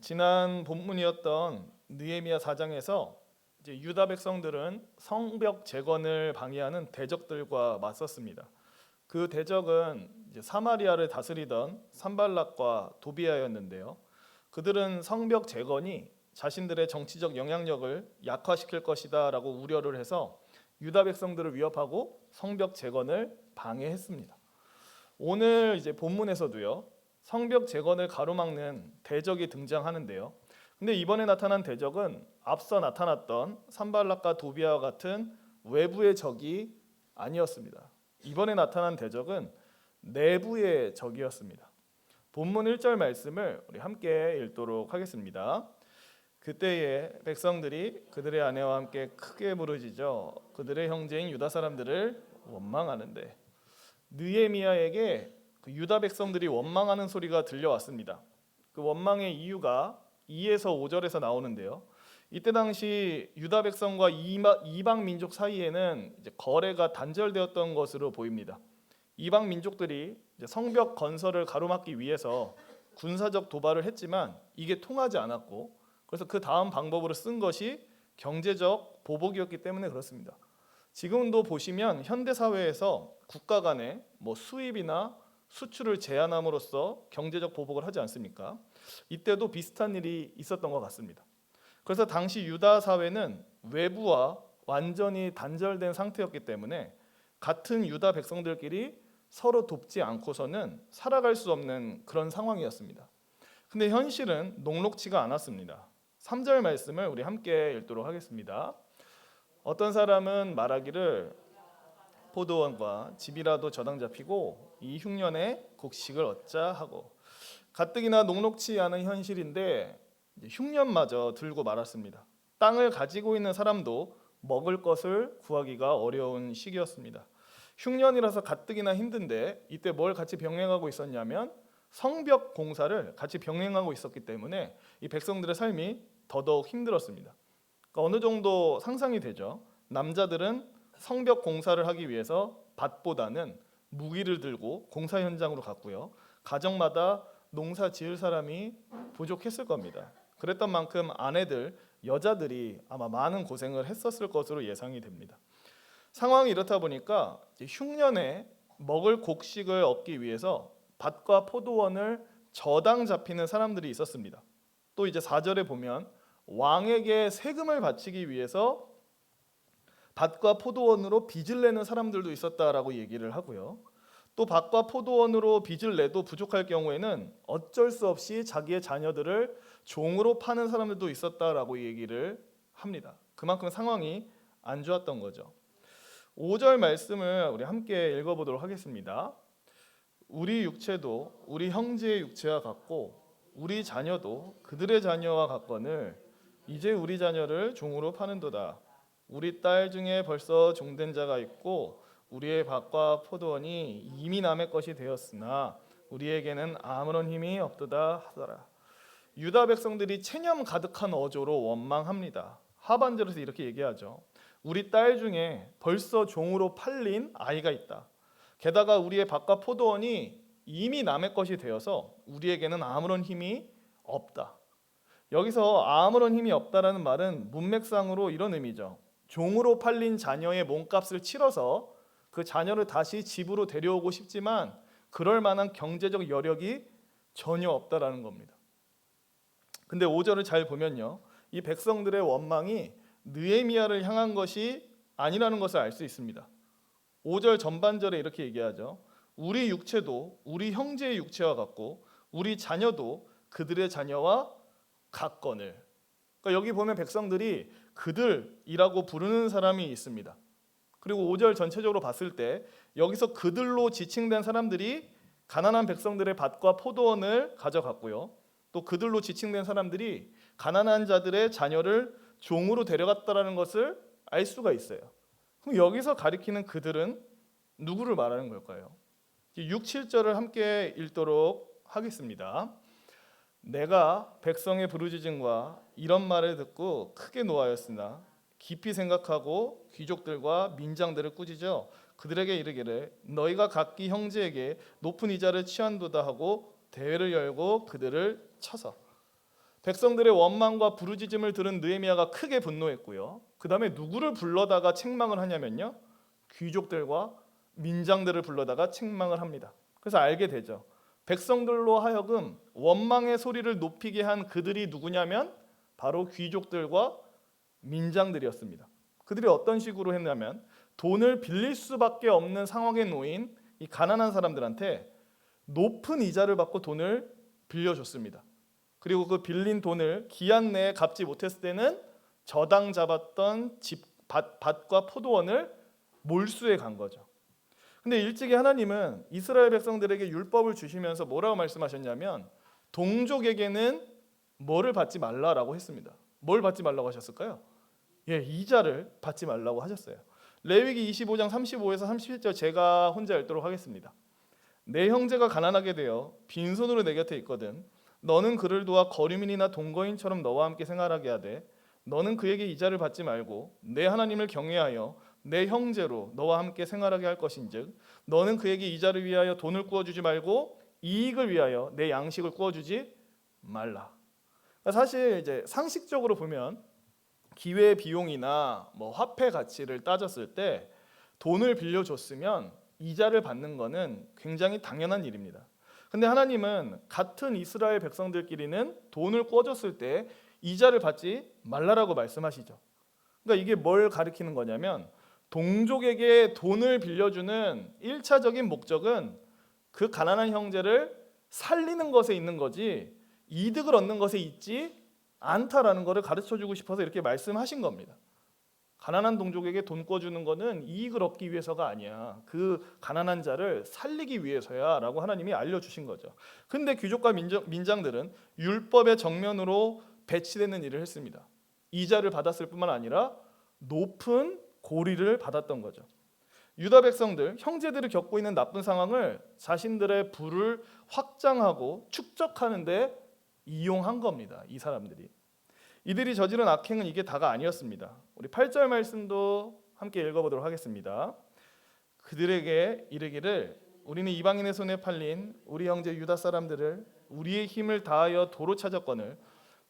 지난 본문이었던 느헤미야 4장에서 이제 유다 백성들은 성벽 재건을 방해하는 대적들과 맞섰습니다. 그 대적은 이제 사마리아를 다스리던 산발락과 도비아였는데요. 그들은 성벽 재건이 자신들의 정치적 영향력을 약화시킬 것이다라고 우려를 해서 유다 백성들을 위협하고 성벽 재건을 방해했습니다. 오늘 이제 본문에서도요. 성벽 재건을 가로막는 대적이 등장하는데요. 근데 이번에 나타난 대적은 앞서 나타났던 산발락과 도비아와 같은 외부의 적이 아니었습니다. 이번에 나타난 대적은 내부의 적이었습니다. 본문 1절 말씀을 우리 함께 읽도록 하겠습니다. 그때에 백성들이 그들의 아내와 함께 크게 부르짖어 그들의 형제인 유다 사람들을 원망하는데, 느헤미야에게 그 유다 백성들이 원망하는 소리가 들려왔습니다. 그 원망의 이유가 2에서 5절에서 나오는데요. 이때 당시 유다 백성과 이방 민족 사이에는 이제 거래가 단절되었던 것으로 보입니다. 이방 민족들이 이제 성벽 건설을 가로막기 위해서 군사적 도발을 했지만 이게 통하지 않았고, 그래서 그 다음 방법으로 쓴 것이 경제적 보복이었기 때문에 그렇습니다. 지금도 보시면 현대 사회에서 국가 간에 수입이나 수출을 제한함으로써 경제적 보복을 하지 않습니까? 이때도 비슷한 일이 있었던 것 같습니다. 그래서 당시 유다 사회는 외부와 완전히 단절된 상태였기 때문에 같은 유다 백성들끼리 서로 돕지 않고서는 살아갈 수 없는 그런 상황이었습니다. 근데 현실은 녹록지가 않았습니다. 3절 말씀을 우리 함께 읽도록 하겠습니다. 어떤 사람은 말하기를 포도원과 집이라도 저당 잡히고 이 흉년에 곡식을 얻자 하고, 가뜩이나 녹록치 않은 현실인데 흉년마저 들고 말았습니다. 땅을 가지고 있는 사람도 먹을 것을 구하기가 어려운 시기였습니다. 흉년이라서 가뜩이나 힘든데 이때 뭘 같이 병행하고 있었냐면 성벽 공사를 같이 병행하고 있었기 때문에 이 백성들의 삶이 더더욱 힘들었습니다. 그러니까 어느 정도 상상이 되죠. 남자들은 성벽 공사를 하기 위해서 밭보다는 무기를 들고 공사 현장으로 갔고요. 가정마다 농사 지을 사람이 부족했을 겁니다. 그랬던 만큼 아내들, 여자들이 아마 많은 고생을 했었을 것으로 예상이 됩니다. 상황이 이렇다 보니까 흉년에 먹을 곡식을 얻기 위해서 밭과 포도원을 저당 잡히는 사람들이 있었습니다. 또 이제 4절에 보면 왕에게 세금을 바치기 위해서 밭과 포도원으로 빚을 내는 사람들도 있었다라고 얘기를 하고요. 또 밭과 포도원으로 빚을 내도 부족할 경우에는 어쩔 수 없이 자기의 자녀들을 종으로 파는 사람들도 있었다라고 얘기를 합니다. 그만큼 상황이 안 좋았던 거죠. 5절 말씀을 우리 함께 읽어보도록 하겠습니다. 우리 육체도 우리 형제의 육체와 같고 우리 자녀도 그들의 자녀와 같거늘 이제 우리 자녀를 종으로 파는도다. 우리 딸 중에 벌써 종된 자가 있고 우리의 밭과 포도원이 이미 남의 것이 되었으나 우리에게는 아무런 힘이 없도다 하더라. 유다 백성들이 체념 가득한 어조로 원망합니다. 하반절에서 이렇게 얘기하죠. 우리 딸 중에 벌써 종으로 팔린 아이가 있다. 게다가 우리의 밭과 포도원이 이미 남의 것이 되어서 우리에게는 아무런 힘이 없다. 여기서 아무런 힘이 없다라는 말은 문맥상으로 이런 의미죠. 종으로 팔린 자녀의 몸값을 치러서 그 자녀를 다시 집으로 데려오고 싶지만 그럴 만한 경제적 여력이 전혀 없다라는 겁니다. 근데 5절을 잘 보면요, 이 백성들의 원망이 느헤미야를 향한 것이 아니라는 것을 알 수 있습니다. 5절 전반절에 이렇게 얘기하죠. 우리 육체도 우리 형제의 육체와 같고 우리 자녀도 그들의 자녀와 같거늘. 그러니까 여기 보면 백성들이 그들이라고 부르는 사람이 있습니다. 그리고 5절 전체적으로 봤을 때 여기서 그들로 지칭된 사람들이 가난한 백성들의 밭과 포도원을 가져갔고요. 또 그들로 지칭된 사람들이 가난한 자들의 자녀를 종으로 데려갔다라는 것을 알 수가 있어요. 그럼 여기서 가리키는 그들은 누구를 말하는 걸까요? 6, 7절을 함께 읽도록 하겠습니다. 내가 백성의 부르짖음과 이런 말을 듣고 크게 노하였으나 깊이 생각하고 귀족들과 민장들을 꾸짖어 그들에게 이르기를 너희가 각기 형제에게 높은 이자를 취한도다 하고 대회를 열고 그들을 쳐서. 백성들의 원망과 부르짖음을 들은 느헤미야가 크게 분노했고요. 그 다음에 누구를 불러다가 책망을 하냐면요, 귀족들과 민장들을 불러다가 책망을 합니다. 그래서 알게 되죠. 백성들로 하여금 원망의 소리를 높이게 한 그들이 누구냐면 바로 귀족들과 민장들이었습니다. 그들이 어떤 식으로 했냐면 돈을 빌릴 수밖에 없는 상황에 놓인 이 가난한 사람들한테 높은 이자를 받고 돈을 빌려줬습니다. 그리고 그 빌린 돈을 기한 내에 갚지 못했을 때는 저당 잡았던 밭과 포도원을 몰수해 간 거죠. 근데 일찍이 하나님은 이스라엘 백성들에게 율법을 주시면서 뭐라고 말씀하셨냐면 동족에게는 뭐를 받지 말라라고 했습니다. 뭘 받지 말라고 하셨을까요? 이자를 받지 말라고 하셨어요. 레위기 25장 35에서 37절 제가 혼자 읽도록 하겠습니다. 내 형제가 가난하게 되어 빈손으로 내 곁에 있거든 너는 그를 도와 거류민이나 동거인처럼 너와 함께 생활하게 하되 너는 그에게 이자를 받지 말고 내 하나님을 경외하여 내 형제로 너와 함께 생활하게 할 것인즉 너는 그에게 이자를 위하여 돈을 구워주지 말고 이익을 위하여 내 양식을 구워주지 말라. 사실 이제 상식적으로 보면 기회 비용이나 뭐 화폐 가치를 따졌을 때 돈을 빌려줬으면 이자를 받는 것은 굉장히 당연한 일입니다. 근데 하나님은 같은 이스라엘 백성들끼리는 돈을 꿔줬을 때 이자를 받지 말라라고 말씀하시죠. 그러니까 이게 뭘 가리키는 거냐면 동족에게 돈을 빌려주는 1차적인 목적은 그 가난한 형제를 살리는 것에 있는 거지 이득을 얻는 것에 있지 않다라는 것을 가르쳐주고 싶어서 이렇게 말씀하신 겁니다. 가난한 동족에게 돈 꿔주는 것은 이익을 얻기 위해서가 아니야. 그 가난한 자를 살리기 위해서야 라고 하나님이 알려주신 거죠. 근데 귀족과 민장들은 율법의 정면으로 배치되는 일을 했습니다. 이자를 받았을 뿐만 아니라 높은 고리를 받았던 거죠. 유다 백성들, 형제들이 겪고 있는 나쁜 상황을 자신들의 부를 확장하고 축적하는 데 이용한 겁니다. 이 사람들이. 이들이 저지른 악행은 이게 다가 아니었습니다. 우리 8절 말씀도 함께 읽어보도록 하겠습니다. 그들에게 이르기를 우리는 이방인의 손에 팔린 우리 형제 유다 사람들을 우리의 힘을 다하여 도로 찾았거늘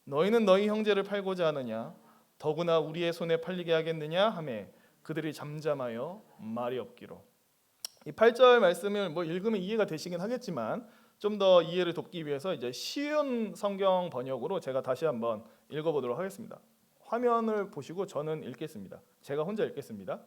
너희는 너희 형제를 팔고자 하느냐 더구나 우리의 손에 팔리게 하겠느냐 하매 그들이 잠잠하여 말이 없기로. 이 8절 말씀을 뭐 읽으면 이해가 되시긴 하겠지만 좀 더 이해를 돕기 위해서 이제 쉬운 성경 번역으로 제가 다시 한번 읽어보도록 하겠습니다. 화면을 보시고 저는 읽겠습니다. 제가 혼자 읽겠습니다.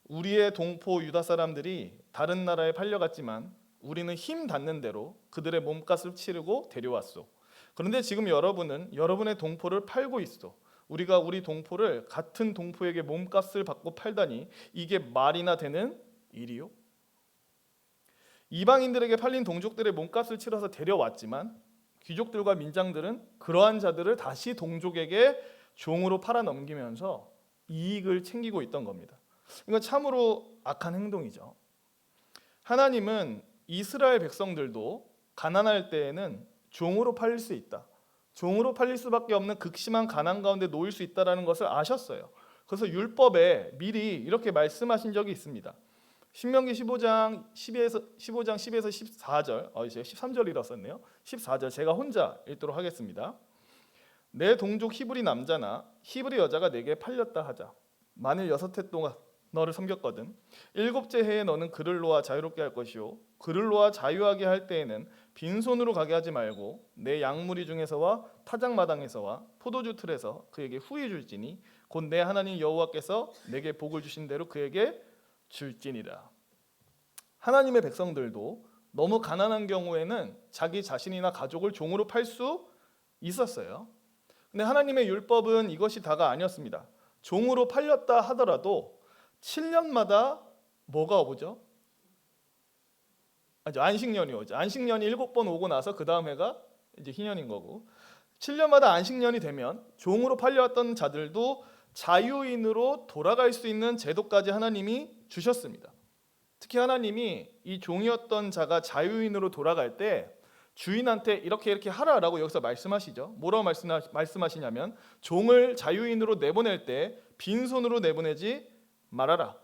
우리의 동포 유다 사람들이 다른 나라에 팔려갔지만 우리는 힘 닿는 대로 그들의 몸값을 치르고 데려왔소. 그런데 지금 여러분은 여러분의 동포를 팔고 있어. 우리가 우리 동포를 같은 동포에게 몸값을 받고 팔다니 이게 말이나 되는 일이요? 이방인들에게 팔린 동족들의 몸값을 치러서 데려왔지만 귀족들과 민장들은 그러한 자들을 다시 동족에게 종으로 팔아넘기면서 이익을 챙기고 있던 겁니다. 이건 참으로 악한 행동이죠. 하나님은 이스라엘 백성들도 가난할 때에는 종으로 팔릴 수 있다. 종으로 팔릴 수밖에 없는 극심한 가난 가운데 놓일 수 있다는 것을 아셨어요. 그래서 율법에 미리 이렇게 말씀하신 적이 있습니다. 신명기 15장 10에서 14절, 제가 13절이라 썼네요. 14절 제가 혼자 읽도록 하겠습니다. 내 동족 히브리 남자나 히브리 여자가 내게 팔렸다 하자. 만일 6해 동안 너를 섬겼거든. 7째 해에 너는 그를 놓아 자유롭게 할 것이요 그를 놓아 자유하게 할 때에는 빈손으로 가게 하지 말고 내 양무리 중에서와 타작마당에서와 포도주 틀에서 그에게 후히 줄지니 곧 내 하나님 여호와께서 내게 복을 주신 대로 그에게 줄지니라. 하나님의 백성들도 너무 가난한 경우에는 자기 자신이나 가족을 종으로 팔 수 있었어요. 근데 하나님의 율법은 이것이 다가 아니었습니다. 종으로 팔렸다 하더라도 7년마다 뭐가 오죠? 안식년이 오죠. 안식년이 7번 오고 나서 그 다음 해가 이제 희년인 거고 7년마다 안식년이 되면 종으로 팔려왔던 자들도 자유인으로 돌아갈 수 있는 제도까지 하나님이 주셨습니다. 특히 하나님이 이 종이었던 자가 자유인으로 돌아갈 때 주인한테 이렇게 하라라고 여기서 말씀하시죠. 뭐라고 말씀하시냐면 종을 자유인으로 내보낼 때 빈손으로 내보내지 말아라.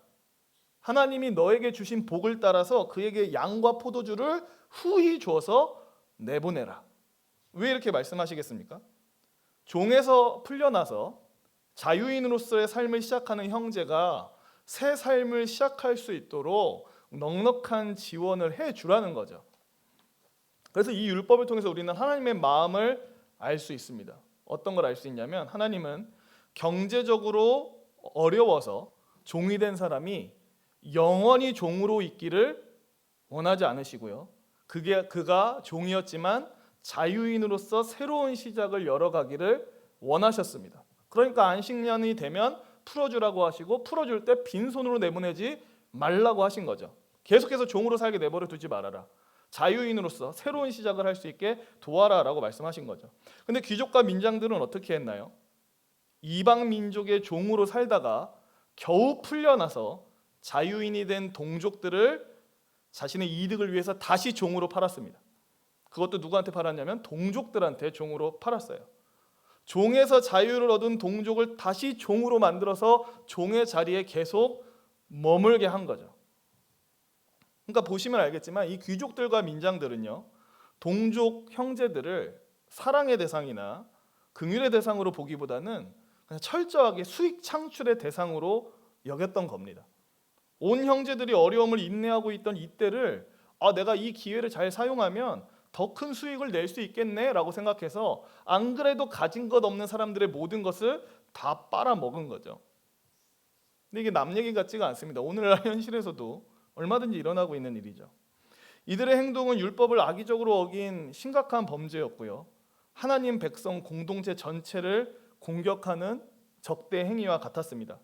하나님이 너에게 주신 복을 따라서 그에게 양과 포도주를 후히 줘서 내보내라. 왜 이렇게 말씀하시겠습니까? 종에서 풀려나서 자유인으로서의 삶을 시작하는 형제가 새 삶을 시작할 수 있도록 넉넉한 지원을 해주라는 거죠. 그래서 이 율법을 통해서 우리는 하나님의 마음을 알 수 있습니다. 어떤 걸 알 수 있냐면 하나님은 경제적으로 어려워서 종이 된 사람이 영원히 종으로 있기를 원하지 않으시고요. 그가 종이었지만 자유인으로서 새로운 시작을 열어가기를 원하셨습니다. 그러니까 안식년이 되면 풀어주라고 하시고 풀어줄 때 빈손으로 내보내지 말라고 하신 거죠. 계속해서 종으로 살게 내버려 두지 말아라. 자유인으로서 새로운 시작을 할 수 있게 도와라라고 말씀하신 거죠. 근데 귀족과 민장들은 어떻게 했나요? 이방 민족의 종으로 살다가 겨우 풀려나서 자유인이 된 동족들을 자신의 이득을 위해서 다시 종으로 팔았습니다. 그것도 누구한테 팔았냐면 동족들한테 종으로 팔았어요. 종에서 자유를 얻은 동족을 다시 종으로 만들어서 종의 자리에 계속 머물게 한 거죠. 그러니까 보시면 알겠지만 이 귀족들과 민장들은요, 동족 형제들을 사랑의 대상이나 긍휼의 대상으로 보기보다는 그냥 철저하게 수익 창출의 대상으로 여겼던 겁니다. 온 형제들이 어려움을 인내하고 있던 이때를 내가 이 기회를 잘 사용하면 더 큰 수익을 낼 수 있겠네라고 생각해서 안 그래도 가진 것 없는 사람들의 모든 것을 다 빨아먹은 거죠. 근데 이게 남 얘기 같지가 않습니다. 오늘날 현실에서도 얼마든지 일어나고 있는 일이죠. 이들의 행동은 율법을 악의적으로 어긴 심각한 범죄였고요. 하나님 백성 공동체 전체를 공격하는 적대 행위와 같았습니다.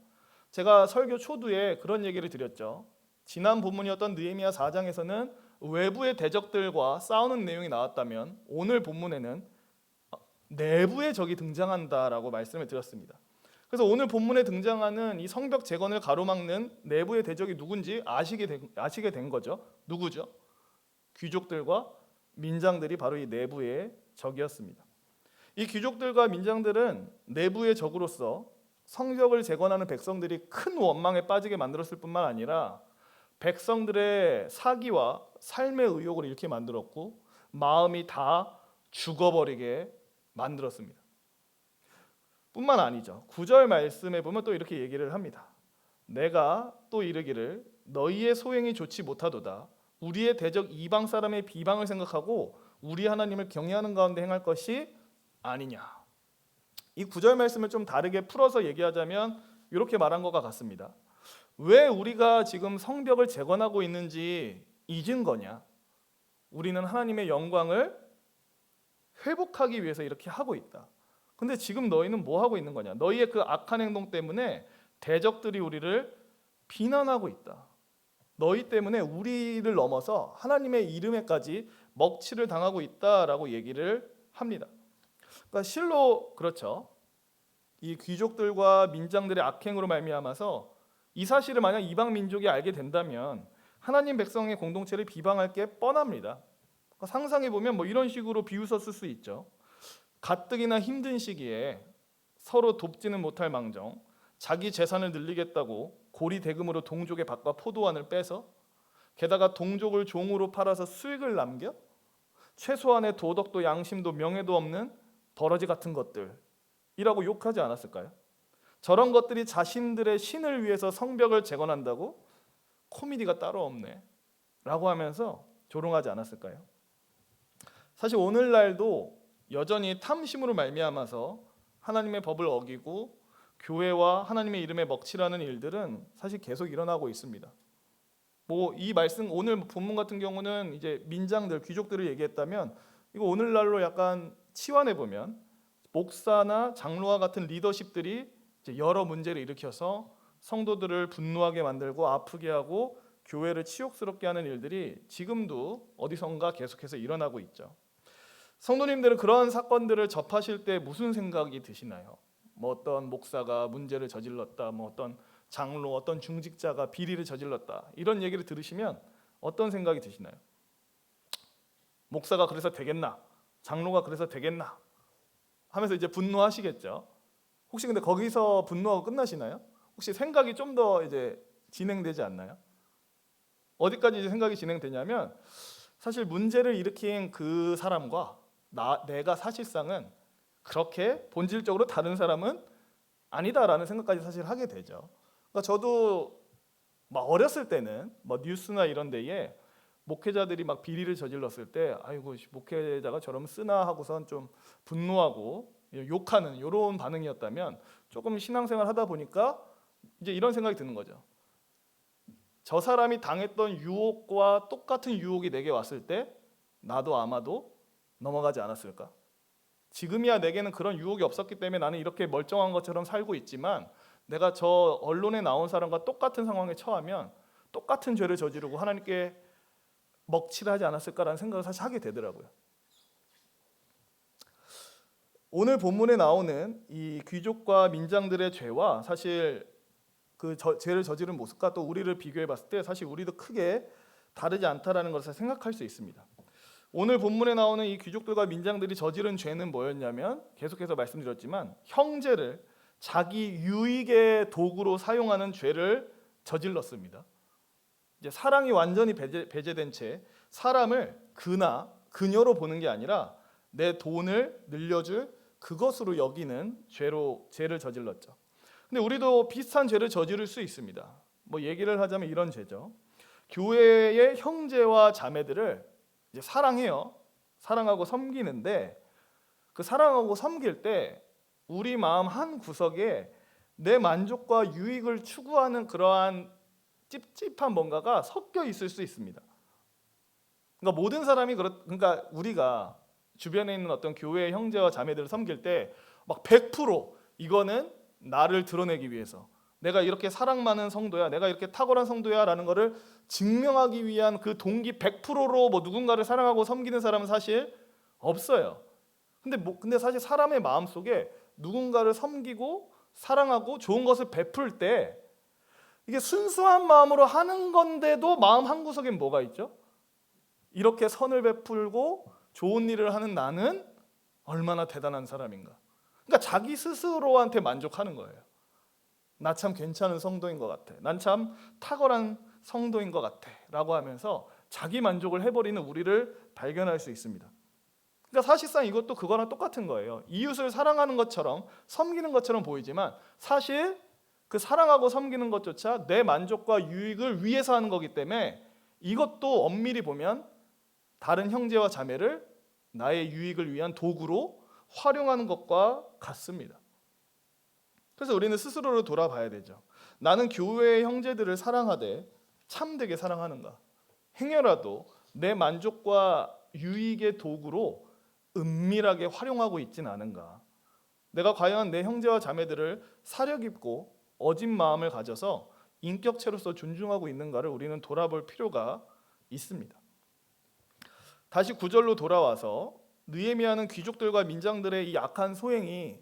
제가 설교 초두에 그런 얘기를 드렸죠. 지난 본문이었던 느헤미야 4장에서는 외부의 대적들과 싸우는 내용이 나왔다면 오늘 본문에는 내부의 적이 등장한다라고 말씀을 드렸습니다. 그래서 오늘 본문에 등장하는 이 성벽 재건을 가로막는 내부의 대적이 누군지 아시게 된 거죠. 누구죠? 귀족들과 민장들이 바로 이 내부의 적이었습니다. 이 귀족들과 민장들은 내부의 적으로서 성벽을 재건하는 백성들이 큰 원망에 빠지게 만들었을 뿐만 아니라 백성들의 사기와 삶의 의욕을 잃게 만들었고 마음이 다 죽어버리게 만들었습니다. 뿐만 아니죠. 9절 말씀에 보면 또 이렇게 얘기를 합니다. 내가 또 이르기를 너희의 소행이 좋지 못하도다. 우리의 대적 이방 사람의 비방을 생각하고 우리 하나님을 경외하는 가운데 행할 것이 아니냐. 이 9절 말씀을 좀 다르게 풀어서 얘기하자면 이렇게 말한 것과 같습니다. 왜 우리가 지금 성벽을 재건하고 있는지 잊은 거냐? 우리는 하나님의 영광을 회복하기 위해서 이렇게 하고 있다. 근데 지금 너희는 뭐 하고 있는 거냐? 너희의 그 악한 행동 때문에 대적들이 우리를 비난하고 있다. 너희 때문에 우리를 넘어서 하나님의 이름에까지 먹칠을 당하고 있다라고 얘기를 합니다. 그러니까 실로 그렇죠. 이 귀족들과 민장들의 악행으로 말미암아서 이 사실을 만약 이방 민족이 알게 된다면 하나님 백성의 공동체를 비방할 게 뻔합니다. 그러니까 상상해 보면 뭐 이런 식으로 비웃었을 수 있죠. 가뜩이나 힘든 시기에 서로 돕지는 못할 망정 자기 재산을 늘리겠다고 고리 대금으로 동족의 밭과 포도원을 빼서 게다가 동족을 종으로 팔아서 수익을 남겨 최소한의 도덕도 양심도 명예도 없는 버러지 같은 것들이라고 욕하지 않았을까요? 저런 것들이 자신들의 신을 위해서 성벽을 재건한다고? 코미디가 따로 없네 라고 하면서 조롱하지 않았을까요? 사실 오늘날도 여전히 탐심으로 말미암아서 하나님의 법을 어기고 교회와 하나님의 이름에 먹칠하는 일들은 사실 계속 일어나고 있습니다. 뭐 이 말씀 오늘 본문 같은 경우는 이제 민장들 귀족들을 얘기했다면 이거 오늘날로 약간 치환해 보면 목사나 장로와 같은 리더십들이 이제 여러 문제를 일으켜서 성도들을 분노하게 만들고 아프게 하고 교회를 치욕스럽게 하는 일들이 지금도 어디선가 계속해서 일어나고 있죠. 성도님들은 그런 사건들을 접하실 때 무슨 생각이 드시나요? 뭐 어떤 목사가 문제를 저질렀다, 뭐 어떤 장로, 어떤 중직자가 비리를 저질렀다 이런 얘기를 들으시면 어떤 생각이 드시나요? 목사가 그래서 되겠나? 장로가 그래서 되겠나? 하면서 이제 분노하시겠죠. 혹시 근데 거기서 분노하고 끝나시나요? 혹시 생각이 좀 더 이제 진행되지 않나요? 어디까지 이제 생각이 진행되냐면 사실 문제를 일으킨 그 사람과 내가 사실상은 그렇게 본질적으로 다른 사람은 아니다라는 생각까지 사실 하게 되죠. 그러니까 저도 막 어렸을 때는 뭐 뉴스나 이런 데에 목회자들이 막 비리를 저질렀을 때 아이고 목회자가 저러면 쓰나 하고선 좀 분노하고 욕하는 이런 반응이었다면, 조금 신앙생활 하다 보니까 이제 이런 생각이 드는 거죠. 저 사람이 당했던 유혹과 똑같은 유혹이 내게 왔을 때 나도 아마도 넘어가지 않았을까? 지금이야 내게는 그런 유혹이 없었기 때문에 나는 이렇게 멀쩡한 것처럼 살고 있지만, 내가 저 언론에 나온 사람과 똑같은 상황에 처하면 똑같은 죄를 저지르고 하나님께 먹칠하지 않았을까라는 생각을 사실 하게 되더라고요. 오늘 본문에 나오는 이 귀족과 민장들의 죄와 사실 그 죄를 저지른 모습과 또 우리를 비교해 봤을 때 사실 우리도 크게 다르지 않다라는 것을 생각할 수 있습니다. 오늘 본문에 나오는 이 귀족들과 민장들이 저지른 죄는 뭐였냐면, 계속해서 말씀드렸지만 형제를 자기 유익의 도구로 사용하는 죄를 저질렀습니다. 이제 사랑이 완전히 배제된 채 사람을 그나 그녀로 보는 게 아니라 내 돈을 늘려줄 그것으로 여기는 죄를 저질렀죠. 근데 우리도 비슷한 죄를 저지를 수 있습니다. 뭐 얘기를 하자면 이런 죄죠. 교회의 형제와 자매들을 이제 사랑해요. 사랑하고 섬기는데, 그 사랑하고 섬길 때 우리 마음 한 구석에 내 만족과 유익을 추구하는 그러한 찝찝한 뭔가가 섞여 있을 수 있습니다. 그러니까 모든 사람이 그러니까 우리가 주변에 있는 어떤 교회의 형제와 자매들을 섬길 때 막 100% 이거는 나를 드러내기 위해서, 내가 이렇게 사랑 많은 성도야, 내가 이렇게 탁월한 성도야라는 거를 증명하기 위한 그 동기 100%로 뭐 누군가를 사랑하고 섬기는 사람은 사실 없어요. 근데 사실 사람의 마음 속에 누군가를 섬기고 사랑하고 좋은 것을 베풀 때 이게 순수한 마음으로 하는 건데도 마음 한구석엔 뭐가 있죠? 이렇게 선을 베풀고 좋은 일을 하는 나는 얼마나 대단한 사람인가. 그러니까 자기 스스로한테 만족하는 거예요. 나 참 괜찮은 성도인 것 같아, 난 참 탁월한 성도인 것 같아 라고 하면서 자기 만족을 해버리는 우리를 발견할 수 있습니다. 그러니까 사실상 이것도 그거랑 똑같은 거예요. 이웃을 사랑하는 것처럼 섬기는 것처럼 보이지만 사실 그 사랑하고 섬기는 것조차 내 만족과 유익을 위해서 하는 거기 때문에 이것도 엄밀히 보면 다른 형제와 자매를 나의 유익을 위한 도구로 활용하는 것과 같습니다. 그래서 우리는 스스로를 돌아봐야 되죠. 나는 교회의 형제들을 사랑하되 참되게 사랑하는가? 행여라도 내 만족과 유익의 도구로 은밀하게 활용하고 있진 않은가? 내가 과연 내 형제와 자매들을 사려 깊고 어진 마음을 가져서 인격체로서 존중하고 있는가를 우리는 돌아볼 필요가 있습니다. 다시 9절로 돌아와서 느헤미야는 귀족들과 민장들의 이 악한 소행이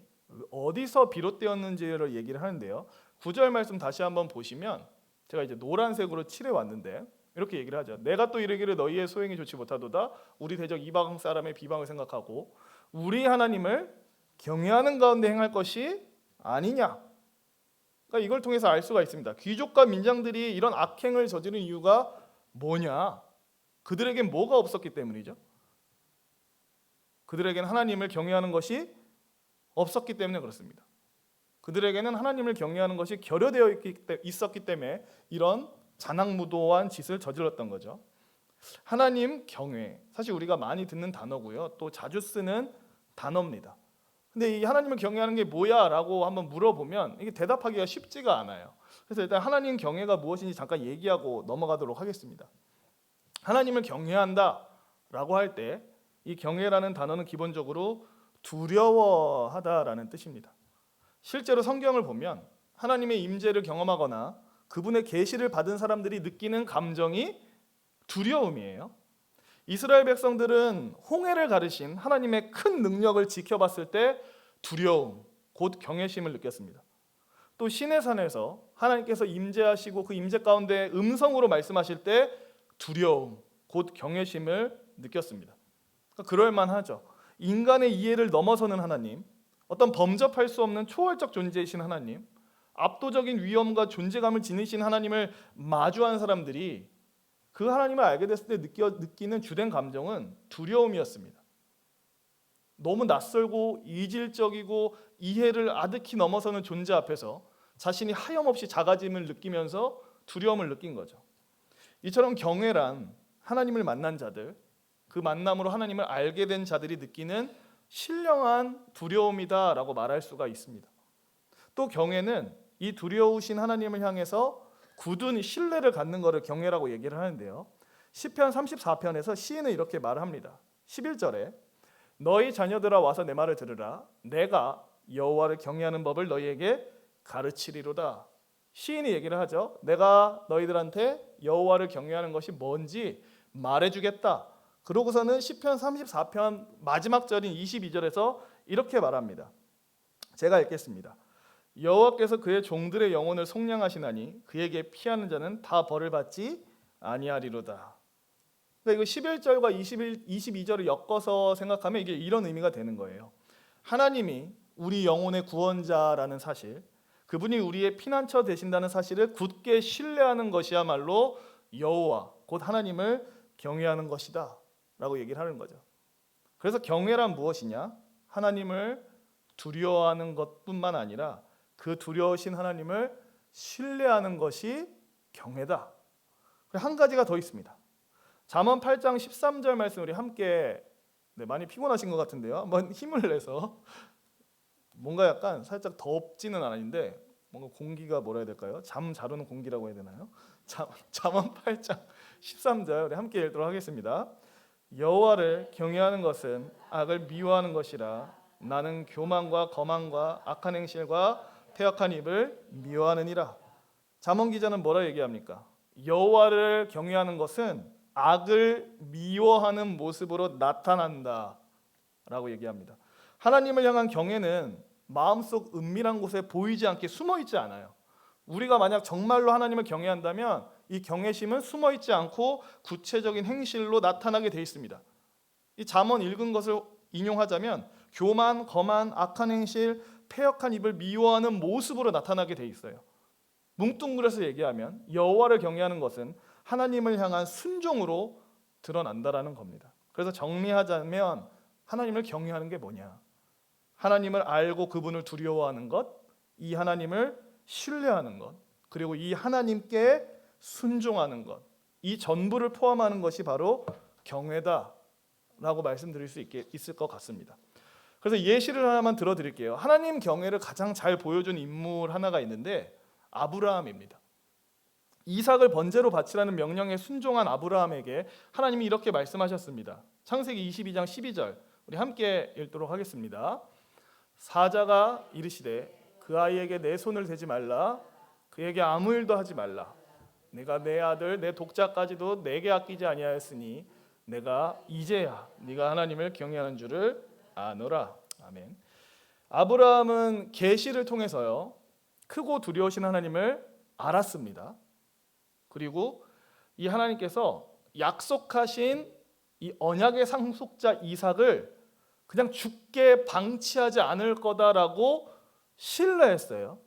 어디서 비롯되었는지를 얘기를 하는데요. 9절 말씀 다시 한번 보시면 제가 이제 노란색으로 칠해 왔는데 이렇게 얘기를 하죠. 내가 또 이르기를 너희의 소행이 좋지 못하도다. 우리 대적 이방 사람의 비방을 생각하고 우리 하나님을 경외하는 가운데 행할 것이 아니냐. 그러니까 이걸 통해서 알 수가 있습니다. 귀족과 민장들이 이런 악행을 저지른 이유가 뭐냐? 그들에겐 뭐가 없었기 때문이죠. 그들에게는 하나님을 경외하는 것이 없었기 때문에 그렇습니다. 그들에게는 하나님을 경외하는 것이 결여되어 있었기 때문에 이런 잔악무도한 짓을 저질렀던 거죠. 하나님 경외, 사실 우리가 많이 듣는 단어고요. 또 자주 쓰는 단어입니다. 근데 이 하나님을 경외하는 게 뭐야? 라고 한번 물어보면 이게 대답하기가 쉽지가 않아요. 그래서 일단 하나님 경외가 무엇인지 잠깐 얘기하고 넘어가도록 하겠습니다. 하나님을 경외한다 라고 할 때 이 경외라는 단어는 기본적으로 두려워하다라는 뜻입니다. 실제로 성경을 보면 하나님의 임재를 경험하거나 그분의 계시를 받은 사람들이 느끼는 감정이 두려움이에요. 이스라엘 백성들은 홍해를 가르신 하나님의 큰 능력을 지켜봤을 때 두려움, 곧 경외심을 느꼈습니다. 또 시내산에서 하나님께서 임재하시고 그 임재 가운데 음성으로 말씀하실 때 두려움, 곧 경외심을 느꼈습니다. 그럴 만하죠. 인간의 이해를 넘어서는 하나님, 어떤 범접할 수 없는 초월적 존재이신 하나님, 압도적인 위엄과 존재감을 지니신 하나님을 마주한 사람들이 그 하나님을 알게 됐을 때 느끼는 주된 감정은 두려움이었습니다. 너무 낯설고 이질적이고 이해를 아득히 넘어서는 존재 앞에서 자신이 하염없이 작아짐을 느끼면서 두려움을 느낀 거죠. 이처럼 경외란 하나님을 만난 자들, 그 만남으로 하나님을 알게 된 자들이 느끼는 신령한 두려움이다라고 말할 수가 있습니다. 또 경외는 이 두려우신 하나님을 향해서 굳은 신뢰를 갖는 것을 경외라고 얘기를 하는데요. 시편 34편에서 시인은 이렇게 말합니다. 11절에 너희 자녀들아 와서 내 말을 들으라. 내가 여호와를 경외하는 법을 너희에게 가르치리로다. 시인이 얘기를 하죠. 내가 너희들한테 여호와를 경외하는 것이 뭔지 말해주겠다. 그러고서는 시편 34편 마지막 절인 22절에서 이렇게 말합니다. 제가 읽겠습니다. 여호와께서 그의 종들의 영혼을 속량하시나니 그에게 피하는 자는 다 벌을 받지 아니하리로다. 그러니까 이거 11절과 22절을 엮어서 생각하면 이게 이런 의미가 되는 거예요. 하나님이 우리 영혼의 구원자라는 사실, 그분이 우리의 피난처 되신다는 사실을 굳게 신뢰하는 것이야말로 여호와 곧 하나님을 경외하는 것이다 라고 얘기를 하는 거죠. 그래서 경외란 무엇이냐? 하나님을 두려워하는 것뿐만 아니라 그 두려우신 하나님을 신뢰하는 것이 경외다. 한 가지가 더 있습니다. 잠언 8장 13절 말씀 우리 함께 많이 피곤하신 것 같은데요. 한번 힘을 내서 뭔가 약간 살짝 덥지는 않은데 뭔가 공기가 뭐라 해야 될까요? 잠 잘 오는 공기라고 해야 되나요? 잠언 8장 13절 우리 함께 읽도록 하겠습니다. 여호와를 경외하는 것은 악을 미워하는 것이라 나는 교만과 거만과 악한 행실과 패역한 입을 미워하느니라. 잠언 기자는 뭐라 얘기합니까? 여호와를 경외하는 것은 악을 미워하는 모습으로 나타난다 라고 얘기합니다. 하나님을 향한 경외는 마음속 은밀한 곳에 보이지 않게 숨어있지 않아요. 우리가 만약 정말로 하나님을 경외한다면 이 경외심은 숨어있지 않고 구체적인 행실로 나타나게 돼 있습니다. 이 잠언 읽은 것을 인용하자면 교만, 거만, 악한 행실, 패역한 입을 미워하는 모습으로 나타나게 돼 있어요. 뭉뚱그려서 얘기하면 여호와를 경외하는 것은 하나님을 향한 순종으로 드러난다라는 겁니다. 그래서 정리하자면 하나님을 경외하는 게 뭐냐? 하나님을 알고 그분을 두려워하는 것, 이 하나님을 신뢰하는 것, 그리고 이 하나님께 순종하는 것, 이 전부를 포함하는 것이 바로 경외다라고 말씀드릴 수 있을 것 같습니다. 그래서 예시를 하나만 들어드릴게요. 하나님 경외를 가장 잘 보여준 인물 하나가 있는데 아브라함입니다. 이삭을 번제로 바치라는 명령에 순종한 아브라함에게 하나님이 이렇게 말씀하셨습니다. 창세기 22장 12절 우리 함께 읽도록 하겠습니다. 사자가 이르시되 그 아이에게 내 손을 대지 말라 그에게 아무 일도 하지 말라 내가 내 아들 내 독자까지도 내게 아끼지 아니하였으니 내가 이제야 네가 하나님을 경외하는 줄을 아노라. 아멘. 아브라함은 계시를 통해서요 크고 두려우신 하나님을 알았습니다. 그리고 이 하나님께서 약속하신 이 언약의 상속자 이삭을 그냥 죽게 방치하지 않을 거다라고 신뢰했어요.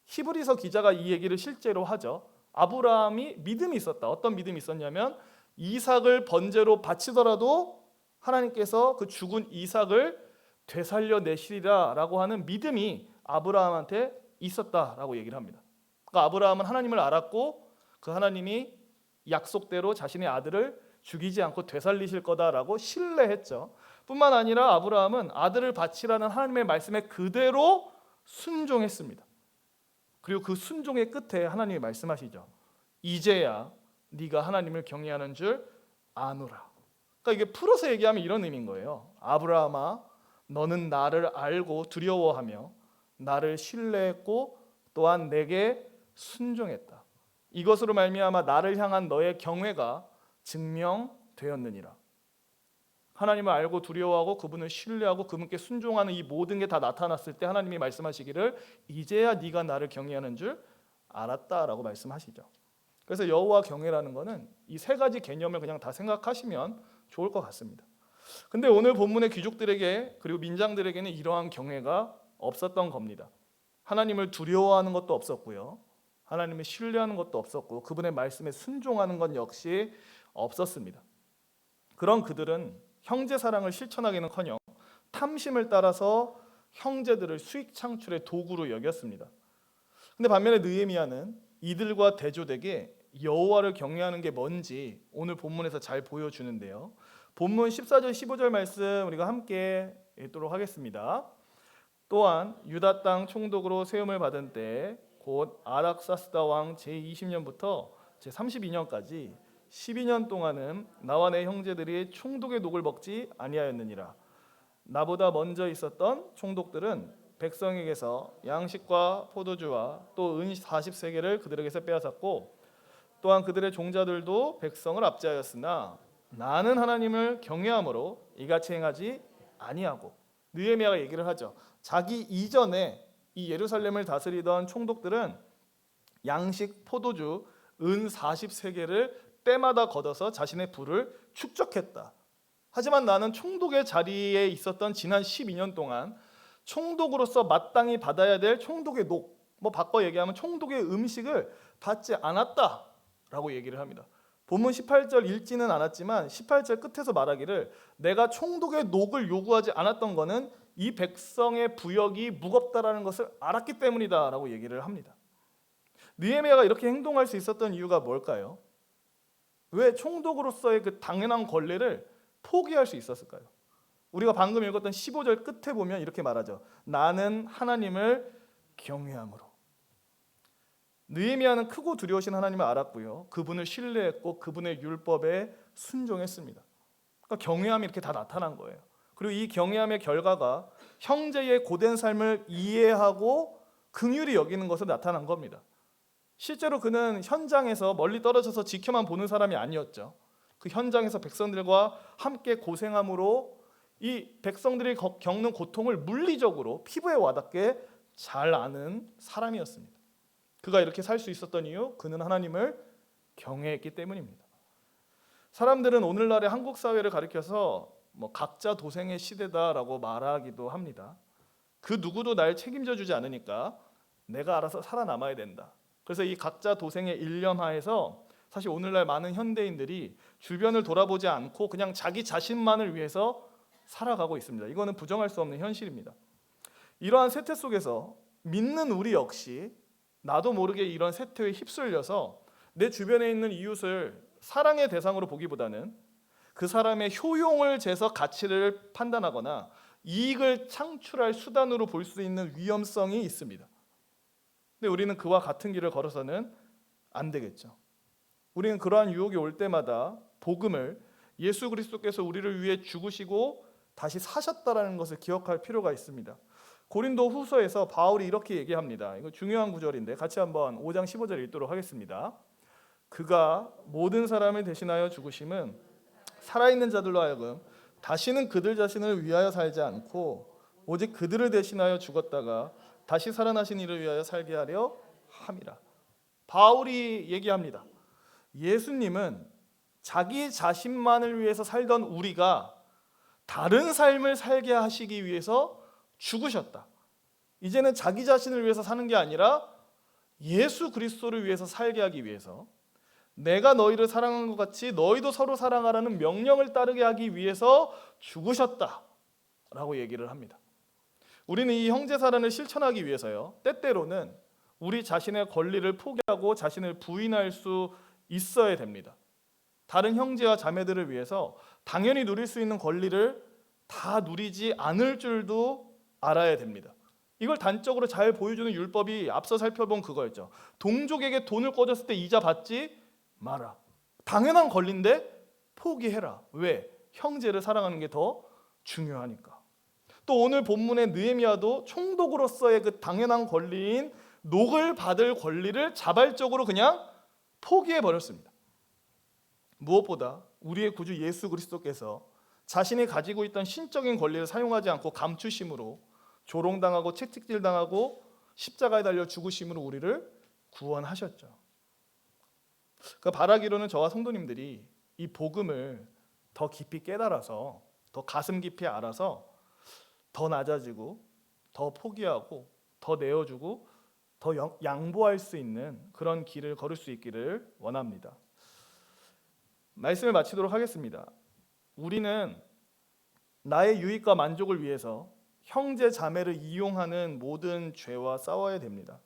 히브리서 기자가 이 얘기를 실제로 하죠. 아브라함이 믿음이 있었다. 어떤 믿음이 있었냐면 이삭을 번제로 바치더라도 하나님께서 그 죽은 이삭을 되살려내시리라라고 하는 믿음이 아브라함한테 있었다라고 얘기를 합니다. 그러니까 아브라함은 하나님을 알았고 그 하나님이 약속대로 자신의 아들을 죽이지 않고 되살리실 거다라고 신뢰했죠. 뿐만 아니라 아브라함은 아들을 바치라는 하나님의 말씀에 그대로 순종했습니다. 그리고 그 순종의 끝에 하나님이 말씀하시죠. 이제야 네가 하나님을 경외하는 줄 아노라. 그러니까 이게 풀어서 얘기하면 이런 의미인 거예요. 아브라함아, 너는 나를 알고 두려워하며 나를 신뢰했고 또한 내게 순종했다. 이것으로 말미암아 나를 향한 너의 경외가 증명되었느니라. 하나님을 알고 두려워하고 그분을 신뢰하고 그분께 순종하는 이 모든 게 다 나타났을 때 하나님이 말씀하시기를 이제야 네가 나를 경외하는 줄 알았다라고 말씀하시죠. 그래서 여호와 경외라는 것은 이 세 가지 개념을 그냥 다 생각하시면 좋을 것 같습니다. 근데 오늘 본문의 귀족들에게 그리고 민장들에게는 이러한 경외가 없었던 겁니다. 하나님을 두려워하는 것도 없었고요. 하나님을 신뢰하는 것도 없었고 그분의 말씀에 순종하는 것 역시 없었습니다. 그런 그들은 형제 사랑을 실천하기는커녕 탐심을 따라서 형제들을 수익 창출의 도구로 여겼습니다. 근데 반면에 느헤미야는 이들과 대조되게 여호와를 경외하는 게 뭔지 오늘 본문에서 잘 보여주는데요. 본문 14절 15절 말씀 우리가 함께 읽도록 하겠습니다. 또한 유다 땅 총독으로 세움을 받은 때 곧 아락사스다 왕 제20년부터 제32년까지 12년 동안은 나와 내 형제들이 총독의 녹을 먹지 아니하였느니라. 나보다 먼저 있었던 총독들은 백성에게서 양식과 포도주와 또 은 40세겔을 그들에게서 빼앗았고 또한 그들의 종자들도 백성을 압제하였으나 나는 하나님을 경외함으로 이같이 행하지 아니하고. 느헤미야가 얘기를 하죠. 자기 이전에 이 예루살렘을 다스리던 총독들은 양식, 포도주, 은 40세겔을 때마다 걷어서 자신의 부를 축적했다. 하지만 나는 총독의 자리에 있었던 지난 12년 동안 총독으로서 마땅히 받아야 될 총독의 녹, 바꿔 얘기하면 총독의 음식을 받지 않았다라고 얘기를 합니다. 본문 18절 읽지는 않았지만 18절 끝에서 말하기를 내가 총독의 녹을 요구하지 않았던 것은 이 백성의 부역이 무겁다라는 것을 알았기 때문이다라고 얘기를 합니다. 느헤미야가 이렇게 행동할 수 있었던 이유가 뭘까요? 왜 총독으로서의 그 당연한 권리를 포기할 수 있었을까요? 우리가 방금 읽었던 15절 끝에 보면 이렇게 말하죠. 나는 하나님을 경외함으로. 느헤미야는 크고 두려우신 하나님을 알았고요. 그분을 신뢰했고 그분의 율법에 순종했습니다. 그러니까 경외함이 이렇게 다 나타난 거예요. 그리고 이 경외함의 결과가 형제의 고된 삶을 이해하고 긍휼히 여기는 것으로 나타난 겁니다. 실제로 그는 현장에서 멀리 떨어져서 지켜만 보는 사람이 아니었죠. 그 현장에서 백성들과 함께 고생함으로 이 백성들이 겪는 고통을 물리적으로 피부에 와닿게 잘 아는 사람이었습니다. 그가 이렇게 살 수 있었던 이유, 그는 하나님을 경외했기 때문입니다. 사람들은 오늘날의 한국 사회를 가리켜서 각자 도생의 시대다라고 말하기도 합니다. 그 누구도 날 책임져 주지 않으니까 내가 알아서 살아남아야 된다. 그래서 이 각자 도생의 일념하에서 사실 오늘날 많은 현대인들이 주변을 돌아보지 않고 그냥 자기 자신만을 위해서 살아가고 있습니다. 이거는 부정할 수 없는 현실입니다. 이러한 세태 속에서 믿는 우리 역시 나도 모르게 이런 세태에 휩쓸려서 내 주변에 있는 이웃을 사랑의 대상으로 보기보다는 그 사람의 효용을 재서 가치를 판단하거나 이익을 창출할 수단으로 볼 수 있는 위험성이 있습니다. 근데 우리는 그와 같은 길을 걸어서는 안 되겠죠. 우리는 그러한 유혹이 올 때마다 복음을 예수 그리스도께서 우리를 위해 죽으시고 다시 사셨다라는 것을 기억할 필요가 있습니다. 고린도 후서에서 바울이 이렇게 얘기합니다. 이거 중요한 구절인데 같이 한번 5장 15절 읽도록 하겠습니다. 그가 모든 사람을 대신하여 죽으심은 살아있는 자들로 하여금 다시는 그들 자신을 위하여 살지 않고 오직 그들을 대신하여 죽었다가 다시 살아나신 이를 위하여 살게 하려 함이라. 바울이 얘기합니다. 예수님은 자기 자신만을 위해서 살던 우리가 다른 삶을 살게 하시기 위해서 죽으셨다. 이제는 자기 자신을 위해서 사는 게 아니라 예수 그리스도를 위해서 살게 하기 위해서 내가 너희를 사랑한 것 같이 너희도 서로 사랑하라는 명령을 따르게 하기 위해서 죽으셨다라고 얘기를 합니다. 우리는 이 형제사랑을 실천하기 위해서요, 때때로는 우리 자신의 권리를 포기하고 자신을 부인할 수 있어야 됩니다. 다른 형제와 자매들을 위해서 당연히 누릴 수 있는 권리를 다 누리지 않을 줄도 알아야 됩니다. 이걸 단적으로 잘 보여주는 율법이 앞서 살펴본 그거였죠. 동족에게 돈을 꿔줬을 때 이자 받지 마라. 당연한 권리인데 포기해라. 왜? 형제를 사랑하는 게 더 중요하니까. 또 오늘 본문의 느헤미야도 총독으로서의 그 당연한 권리인 녹을 받을 권리를 자발적으로 그냥 포기해 버렸습니다. 무엇보다 우리의 구주 예수 그리스도께서 자신이 가지고 있던 신적인 권리를 사용하지 않고 감추심으로 조롱당하고 채찍질당하고 십자가에 달려 죽으심으로 우리를 구원하셨죠. 그 바라기로는 저와 성도님들이 이 복음을 더 깊이 깨달아서 더 가슴 깊이 알아서 더 낮아지고 더 포기하고 더 내어주고 더 양보할 수 있는 그런 길을 걸을 수 있기를 원합니다. 말씀을 마치도록 하겠습니다. 우리는 나의 유익과 만족을 위해서 형제 자매를 이용하는 모든 죄와 싸워야 됩니다.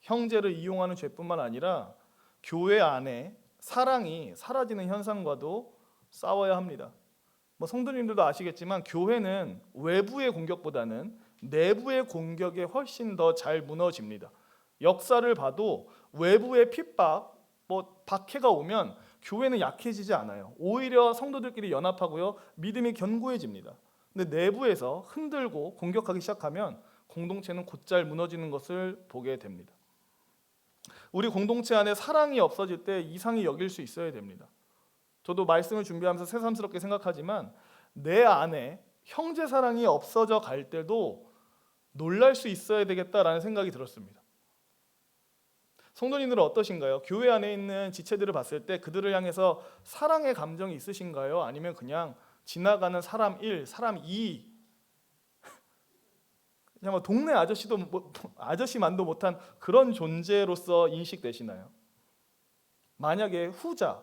형제를 이용하는 죄뿐만 아니라 교회 안에 사랑이 사라지는 현상과도 싸워야 합니다. 성도님들도 아시겠지만 교회는 외부의 공격보다는 내부의 공격에 훨씬 더 잘 무너집니다. 역사를 봐도 외부의 핍박, 박해가 오면 교회는 약해지지 않아요. 오히려 성도들끼리 연합하고요, 믿음이 견고해집니다. 근데 내부에서 흔들고 공격하기 시작하면 공동체는 곧잘 무너지는 것을 보게 됩니다. 우리 공동체 안에 사랑이 없어질 때 이상히 여길 수 있어야 됩니다. 저도 말씀을 준비하면서 새삼스럽게 생각하지만 내 안에 형제 사랑이 없어져 갈 때도 놀랄 수 있어야 되겠다라는 생각이 들었습니다. 성도님들은 어떠신가요? 교회 안에 있는 지체들을 봤을 때 그들을 향해서 사랑의 감정이 있으신가요? 아니면 그냥 지나가는 사람 1, 사람 2, 그냥 동네 아저씨만도 못한 그런 존재로서 인식되시나요? 만약에 후자,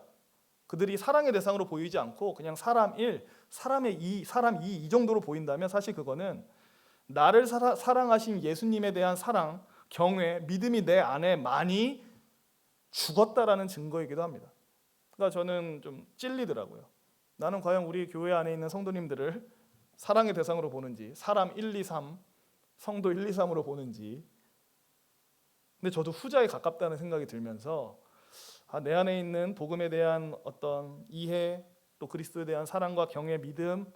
그들이 사랑의 대상으로 보이지 않고 그냥 사람 1, 사람 2 이 정도로 보인다면 사실 그거는 나를 사랑하신 예수님에 대한 사랑, 경외, 믿음이 내 안에 많이 죽었다라는 증거이기도 합니다. 그러니까 저는 좀 찔리더라고요. 나는 과연 우리 교회 안에 있는 성도님들을 사랑의 대상으로 보는지, 사람 1, 2, 3, 성도 1, 2, 3으로 보는지. 근데 저도 후자에 가깝다는 생각이 들면서 내 안에 있는 복음에 대한 어떤 이해, 또 그리스도에 대한 사랑과 경외, 믿음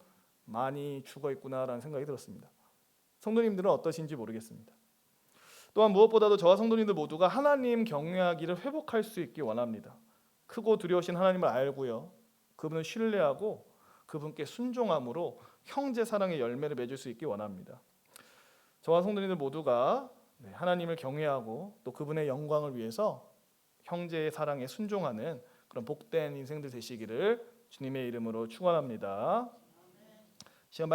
많이 죽어 있구나라는 생각이 들었습니다. 성도님들은 어떠신지 모르겠습니다. 또한 무엇보다도 저와 성도님들 모두가 하나님 경외하기를 회복할 수 있기 원합니다. 크고 두려우신 하나님을 알고요, 그분을 신뢰하고 그분께 순종함으로 형제 사랑의 열매를 맺을 수 있기 원합니다. 저와 성도님들 모두가 하나님을 경외하고 또 그분의 영광을 위해서 형제의 사랑에 순종하는 그런 복된 인생들 되시기를 주님의 이름으로 축원합니다.